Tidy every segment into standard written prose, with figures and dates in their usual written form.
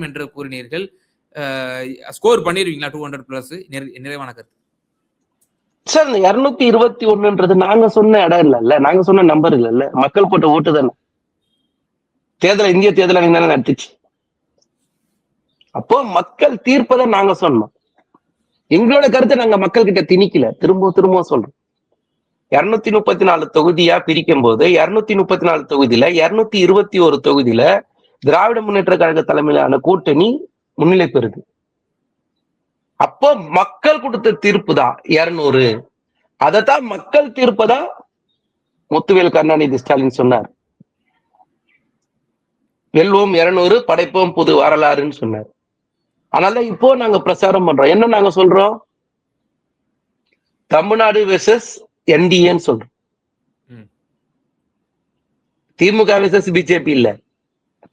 என்று கூறினீர்கள். ஸ்கோர் பண்ணிருவீங்களா 200+ நிறைவான கருத்து? சார், இந்த 221ன்றது நாங்க சொன்ன இடம் இல்ல, நாங்க சொன்ன நம்பர் இல்ல, மக்கள் போட்ட ஓட்டு தானே. தேர்தலை இந்திய தேர்தலை தானே நடத்துச்சு. அப்போ மக்கள் தீர்ப்பதை நாங்க சொன்னோம். எங்களோட கருத்தை நாங்க மக்கள் கிட்ட திணிக்கல. திரும்ப சொல்றோம். 234 தொகுதியா பிரிக்கும் போது 234 தொகுதியில 221 தொகுதியில திராவிட முன்னேற்ற கழக தலைமையிலான கூட்டணி முன்னிலை பெறுது. அப்போ மக்கள் கொடுத்த தீர்ப்பு தான் 200. அதைத்தான் மக்கள் தீர்ப்பதா முத்துவேல் கருணாநிதி ஸ்டாலின் சொன்னார். வெல்வோம் 200, படைப்போம் புது வரலாறுன்னு சொன்னார். அதனால இப்போ நாங்க பிரச்சாரம் பண்றோம். என்ன நாங்க சொல்றோம்? தமிழ்நாடு வெர்சஸ் என்டிஏன்னு சொல்றோம். திமுக வெர்சஸ் பிஜேபி இல்ல,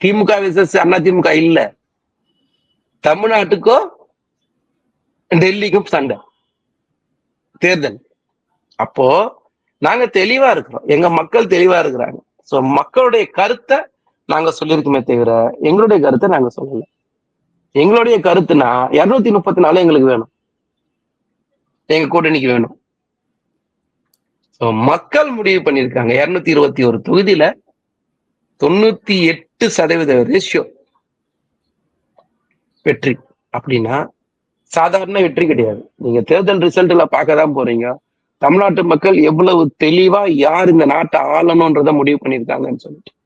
திமுக வெர்சஸ் அதிமுக இல்ல, தமிழ்நாட்டுக்கும் டெல்லிக்கும் சண்டை தேர்தல். அப்போ நாங்க தெளிவா இருக்கிறோம், எங்க மக்கள் தெளிவா இருக்கிறாங்க. சோ மக்களுடைய கருத்தை நாங்க சொல்லியிருக்கோமே தவிர எங்களுடைய கருத்தை நாங்க சொல்லல. எங்களுடைய கருத்துனா 234 எங்களுக்கு வேணும், எங்க கூட்டணிக்கு வேணும். மக்கள் முடிவு பண்ணிருக்காங்க. 221 தொகுதியில 98% ரேஷியோ வெற்றி. அப்படின்னா சாதாரண வெற்றி கிடையாது. நீங்க தேர்தல் ரிசல்ட்ல பார்க்கதான் போறீங்க. தமிழ்நாட்டு மக்கள் எவ்வளவு தெளிவா யார் இந்த நாட்டை ஆளணும்ன்றத முடிவு பண்ணிருக்காங்கன்னு சொல்லிட்டு